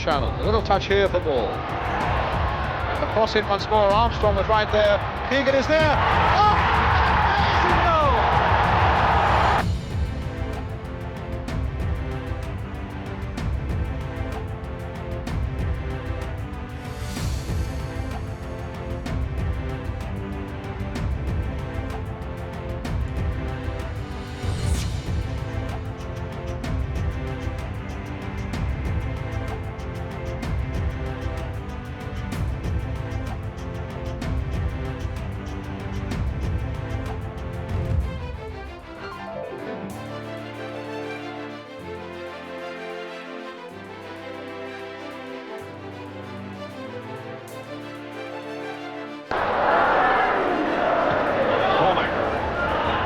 channel. A little touch here for ball. The cross in once more. Armstrong was right there. Keegan is there. Oh! Amazing goal!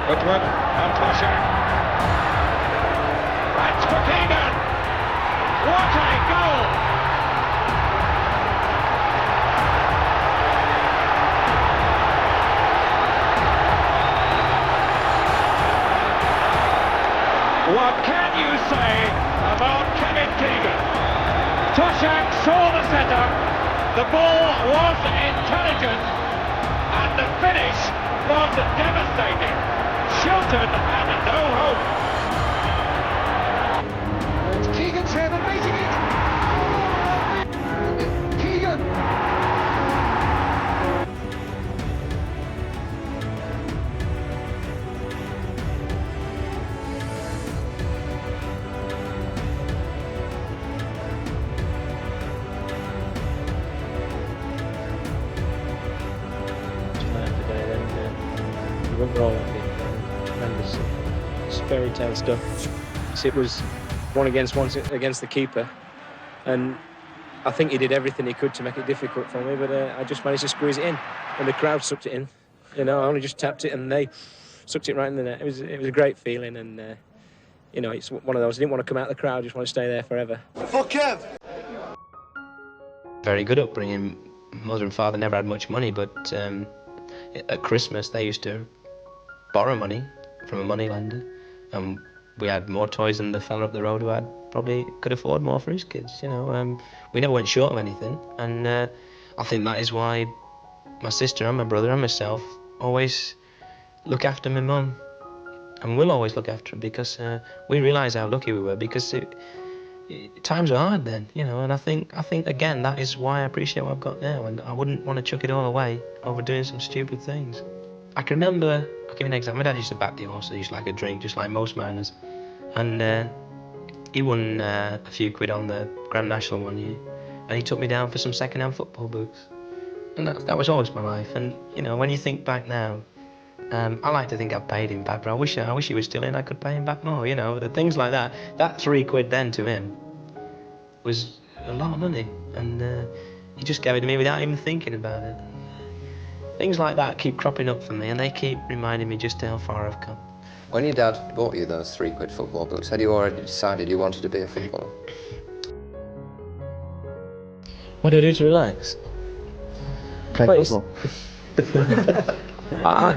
Goodwin and Toshak. That's for Keegan. What a goal! What can you say about Kevin Keegan? Toshak saw the setup. The ball was intelligent, and the finish was devastating. Shelton and no hope. It's Keegan's head and making it. Keegan. Tremendous fairy tale stuff. It was one against the keeper, and I think he did everything he could to make it difficult for me, but I just managed to squeeze it in, and the crowd sucked it in. You know, I only just tapped it, and they sucked it right in the net. It was a great feeling, and you know, it's one of those. I didn't want to come out of the crowd, just want to stay there forever. Fuck Kev! Very good upbringing. Mother and father never had much money, but at Christmas they used to borrow money from a moneylender, and we had more toys than the fella up the road who had probably could afford more for his kids. You know, we never went short of anything, and I think that is why my sister and my brother and myself always look after my mum, and will always look after her, because we realise how lucky we were, because times were hard then, you know, and I think again that is why I appreciate what I've got now, and I wouldn't want to chuck it all away over doing some stupid things. I can remember, I'll give you an example. My dad used to back the horse. He used to like a drink, just like most miners. And he won a few quid on the Grand National one year. And he took me down for some second-hand football boots. And that was always my life. And, you know, when you think back now, I like to think I've paid him back, but I wish he was still in. I could pay him back more, you know. The things like that. That 3 quid then to him was a lot of money. And he just gave it to me without even thinking about it. Things like that keep cropping up for me, and they keep reminding me just how far I've come. When your dad bought you those 3 quid football boots, had you already decided you wanted to be a footballer? What do I do to relax? Play football. I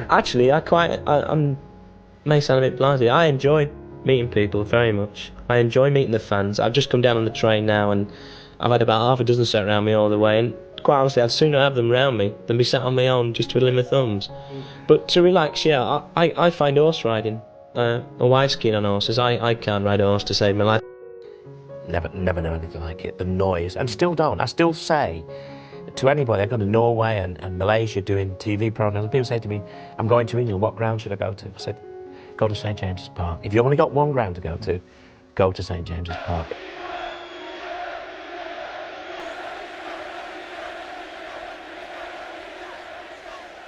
may sound a bit blasé. I enjoy meeting people very much. I enjoy meeting the fans. I've just come down on the train now, and I've had about half a dozen sat around me all the way, and quite honestly, I'd sooner have them round me than be sat on my own just twiddling my thumbs. But to relax, yeah, I find horse riding. My wife's keen on horses. I can't ride a horse to save my life. Never know anything like it. The noise, and still don't. I still say to anybody, I go to Norway and Malaysia doing TV programs, people say to me, I'm going to England, what ground should I go to? I said, go to St James's Park. If you've only got one ground to go to St James's Park.